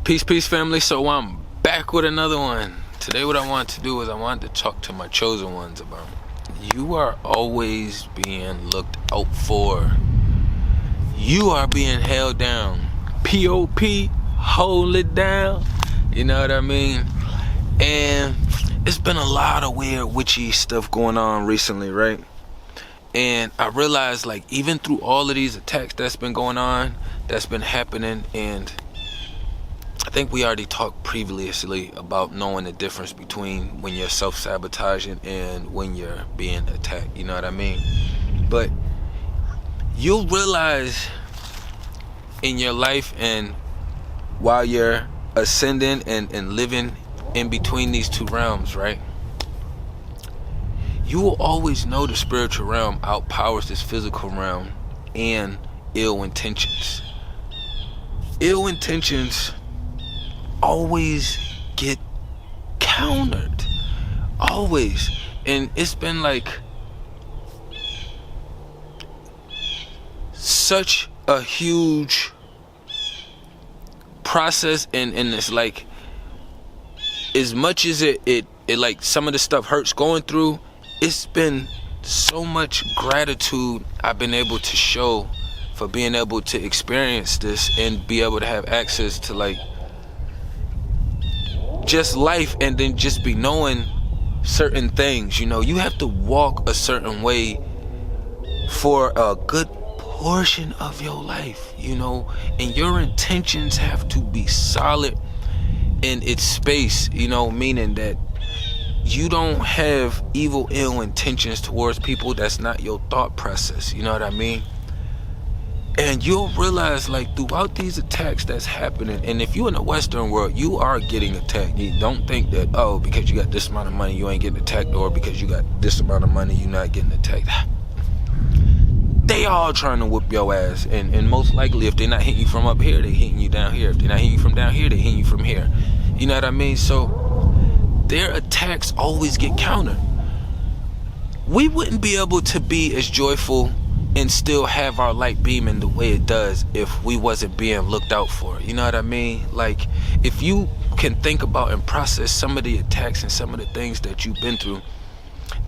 Peace, family. So I'm back with another one. Today what I want to do is I want to talk to my chosen ones about you are always being looked out for. You are being held down. P.O.P. Hold it down. You know what I mean? And it's been a lot of weird witchy stuff going on recently, right? And I realized, like, even through all of these attacks that's been going on, that's been happening, and I think we already talked previously about knowing the difference between when you're self-sabotaging and when you're being attacked, you know what I mean? But you'll realize in your life and while you're ascending and living in between these two realms, right? You will always know the spiritual realm outpowers this physical realm and ill intentions. Ill intentions always get countered. Always. And it's been like such a huge process, and it's like, as much as it like some of the stuff hurts going through, it's been so much gratitude I've been able to show for being able to experience this and be able to have access to, like, just life, and then just be knowing certain things. You know, you have to walk a certain way for a good portion of your life, you know, and your intentions have to be solid in its space, you know, meaning that you don't have ill intentions towards people. That's not your thought process, you know what I mean? And you'll realize, like, throughout these attacks that's happening, and if you're in the Western world, you are getting attacked. You don't think that, oh, because you got this amount of money, you ain't getting attacked, or because you got this amount of money, you're not getting attacked. They all trying to whip your ass, and most likely, if they're not hitting you from up here, they hitting you down here. If they're not hitting you from down here, they hitting you from here. You know what I mean? So their attacks always get countered. We wouldn't be able to be as joyful and still have our light beaming the way it does if we wasn't being looked out for. You know what I mean? Like, if you can think about and process some of the attacks and some of the things that you've been through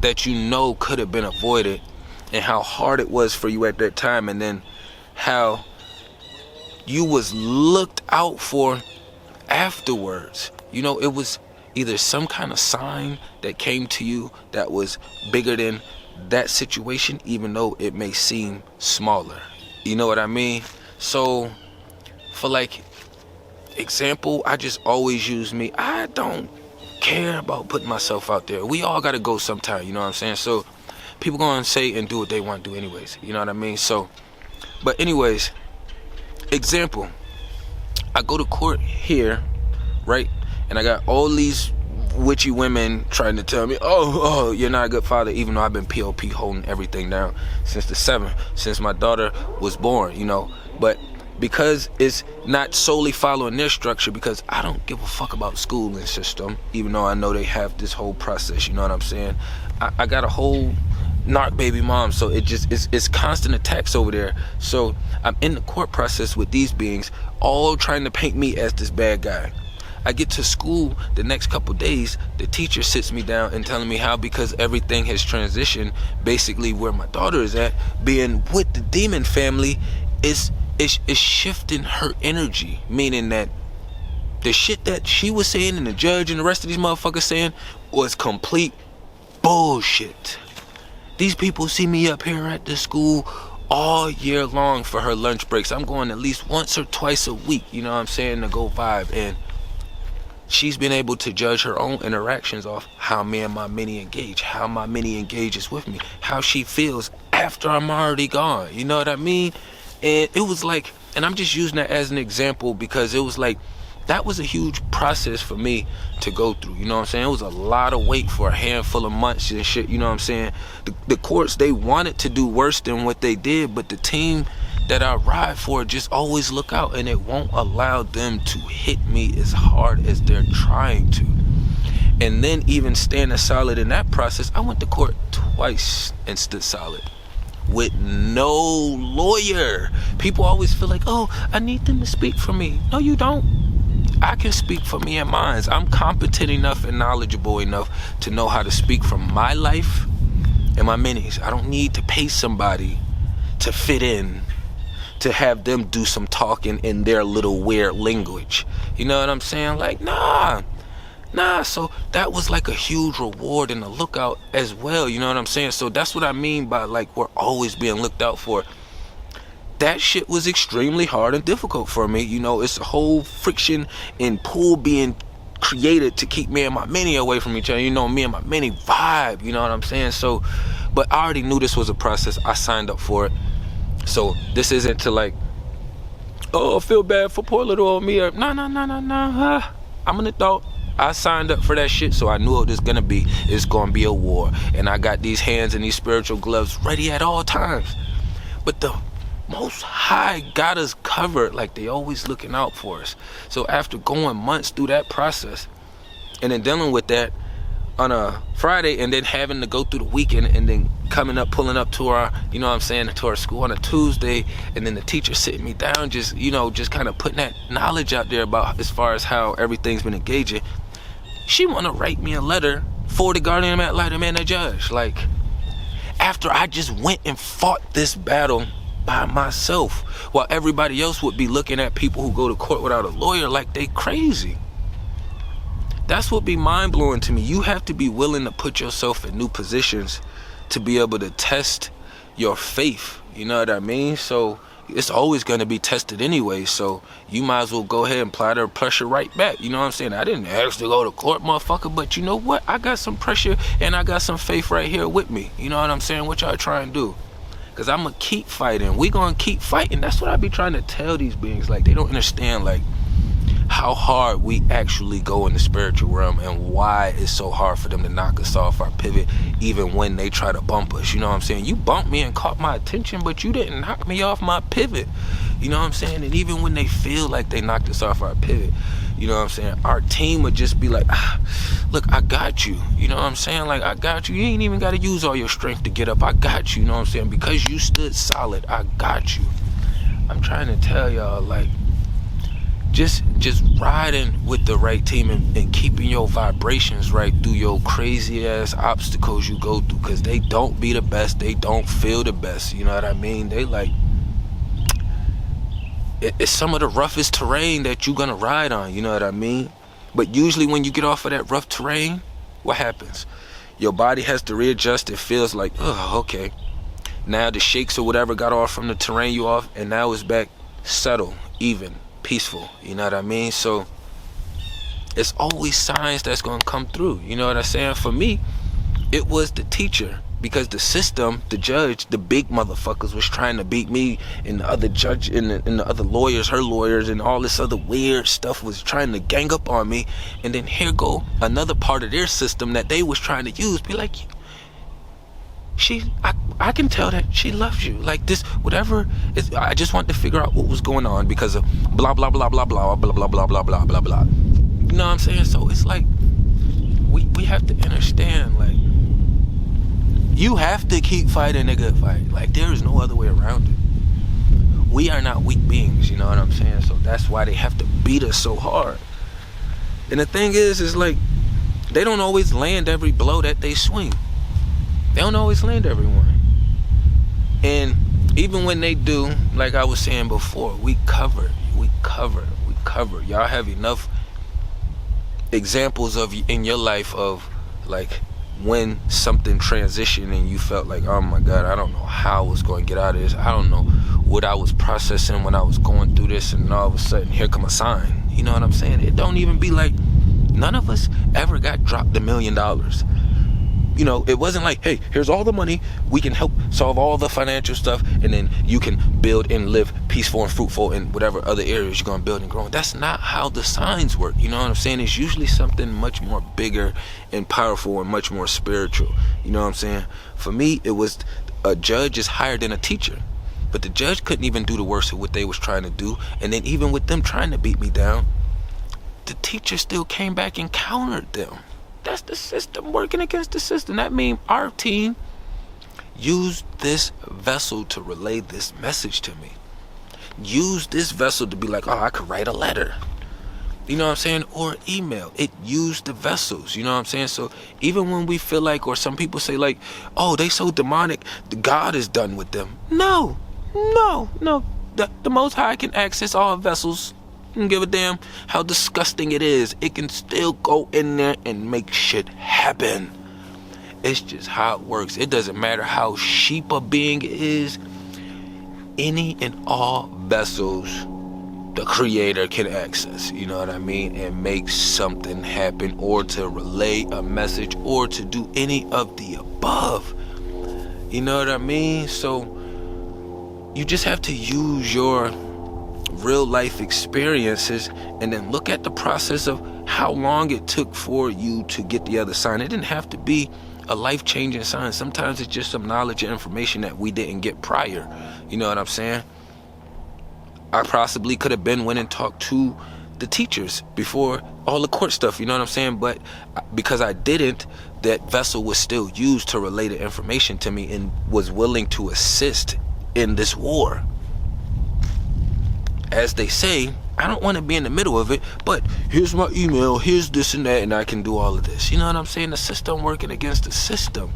that you know could have been avoided, and how hard it was for you at that time, and then how you was looked out for afterwards. You know, it was either some kind of sign that came to you that was bigger than that situation, even though it may seem smaller. You know what I mean? So, for, like, example, I just always use me. I don't care about putting myself out there. We all gotta go sometime, you know what I'm saying? So people gonna say and do what they want to do anyways, you know what I mean? So, but anyways, example, I go to court here, right? And I got all these witchy women trying to tell me, oh, you're not a good father, even though I've been P.O.P. holding everything down since the 7th, since my daughter was born, you know. But because it's not solely following their structure, because I don't give a fuck about schooling system, even though I know they have this whole process, you know what I'm saying? I got a whole narc baby mom, so it's constant attacks over there. So I'm in the court process with these beings, all trying to paint me as this bad guy. I get to school the next couple days, the teacher sits me down and telling me how, because everything has transitioned, basically where my daughter is at, being with the demon family, is shifting her energy, meaning that the shit that she was saying and the judge and the rest of these motherfuckers saying was complete bullshit. These people see me up here at the school all year long for her lunch breaks. I'm going at least once or twice a week, you know what I'm saying, to go vibe. And she's been able to judge her own interactions off how me and my mini engage, how my mini engages with me, how she feels after I'm already gone, you know what I mean? And it was like, and I'm just using that as an example because it was like, that was a huge process for me to go through, you know what I'm saying? It was a lot of weight for a handful of months and shit, you know what I'm saying? The courts, they wanted to do worse than what they did, but the team that I ride for just always look out, and it won't allow them to hit me as hard as they're trying to. And then even standing solid in that process, I went to court twice and stood solid with no lawyer. People always feel like, oh, I need them to speak for me. No, you don't. I can speak for me and mine. I'm competent enough and knowledgeable enough to know how to speak from my life and my minis. I don't need to pay somebody to fit in, to have them do some talking in their little weird language. You know what I'm saying? Like, nah. So that was like a huge reward and a lookout as well. You know what I'm saying? So that's what I mean by like we're always being looked out for. That shit was extremely hard and difficult for me. You know, it's a whole friction and pull being created to keep me and my mini away from each other. You know, me and my mini vibe. You know what I'm saying? So, but I already knew this was a process. I signed up for it. So this isn't to like, oh, I feel bad for poor little old me. No. I'm an adult. I signed up for that shit, so I knew what it was gonna be. It's gonna be a war. And I got these hands and these spiritual gloves ready at all times. But the Most High got us covered, like they always looking out for us. So after going months through that process, and then dealing with that on a Friday, and then having to go through the weekend, and then pulling up to our, you know what I'm saying, to our school on a Tuesday, and then the teacher sitting me down, just kind of putting that knowledge out there about as far as how everything's been engaging. She want to write me a letter for the guardian ad litem and the judge. Like, after I just went and fought this battle by myself, while everybody else would be looking at people who go to court without a lawyer like they crazy. That's what be mind-blowing to me. You have to be willing to put yourself in new positions to be able to test your faith. You know what I mean? So it's always going to be tested anyway, so you might as well go ahead and apply the pressure right back. You know what I'm saying? I didn't ask to go to court, motherfucker, but you know what? I got some pressure and I got some faith right here with me. You know what I'm saying? What y'all trying to do? Because I'm going to keep fighting. We going to keep fighting. That's what I be trying to tell these beings. Like, they don't understand, like, how hard we actually go in the spiritual realm and why it's so hard for them to knock us off our pivot even when they try to bump us. You know what I'm saying? You bumped me and caught my attention, but you didn't knock me off my pivot. You know what I'm saying? And even when they feel like they knocked us off our pivot, you know what I'm saying, our team would just be like, look, I got you. You know what I'm saying? Like, I got you. You ain't even got to use all your strength to get up. I got you. You know what I'm saying? Because you stood solid, I got you. I'm trying to tell y'all, like, just riding with the right team and keeping your vibrations right through your crazy ass obstacles you go through, because they don't be the best, they don't feel the best. You know what I mean? They like, it's some of the roughest terrain that you're gonna ride on. You know what I mean? But usually when you get off of that rough terrain, what happens? Your body has to readjust. It feels like, oh, okay, now the shakes or whatever got off from the terrain you off, and now it's back settled, even, peaceful. You know what I mean? So it's always signs that's gonna come through. You know what I'm saying? For me, it was the teacher, because the system, the judge, the big motherfuckers was trying to beat me, and the other judge and the other lawyers, her lawyers, and all this other weird stuff was trying to gang up on me. And then here go another part of their system that they was trying to use, be like, I can tell that she loves you. Like, this, whatever. I just want to figure out what was going on because of blah, blah, blah, blah, blah, blah, blah, blah, blah, blah, blah, blah. You know what I'm saying? So it's like, we have to understand, like, you have to keep fighting a good fight. Like, there is no other way around it. We are not weak beings, you know what I'm saying? So that's why they have to beat us so hard. And the thing is like, they don't always land every blow that they swing. They don't always land everyone. And even when they do, like I was saying before, we cover. Y'all have enough examples of in your life of, like, when something transitioned and you felt like, oh my God, I don't know how I was going to get out of this. I don't know what I was processing when I was going through this, and all of a sudden, here come a sign. You know what I'm saying? It don't even be like, none of us ever got dropped $1 million. You know, it wasn't like, hey, here's all the money, we can help solve all the financial stuff, and then you can build and live peaceful and fruitful in whatever other areas you're going to build and grow. That's not how the signs work. You know what I'm saying? It's usually something much more bigger and powerful and much more spiritual. You know what I'm saying? For me, it was a judge is higher than a teacher. But the judge couldn't even do the worst of what they was trying to do. And then even with them trying to beat me down, the teacher still came back and countered them. That's the system working against the system. That means our team used this vessel to relay this message to me. Use this vessel to be like, oh, I could write a letter. you know what I'm saying, or email. It used the vessels, you know what I'm saying? So even when we feel like, or some people say like, oh, they so demonic, God is done with them. No. The Most High can access all vessels. Don't give a damn how disgusting it is. It can still go in there and make shit happen. It's just how it works. It doesn't matter how sheep a being is. Any and all vessels the Creator can access, you know what I mean, and make something happen, or to relay a message, or to do any of the above. You know what I mean? So you just have to use your real life experiences and then look at the process of how long it took for you to get the other sign. It didn't have to be a life-changing sign. Sometimes it's just some knowledge and information that we didn't get prior. You know what I'm saying? I possibly could have went and talked to the teachers before all the court stuff, you know what I'm saying? But because I didn't, that vessel was still used to relay the information to me and was willing to assist in this war. As they say, I don't want to be in the middle of it, but here's my email, here's this and that, and I can do all of this. You know what I'm saying? The system working against the system.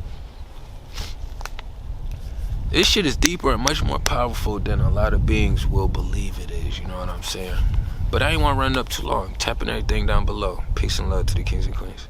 This shit is deeper and much more powerful than a lot of beings will believe it is. You know what I'm saying? But I ain't want to run up too long. Tapping everything down below. Peace and love to the kings and queens.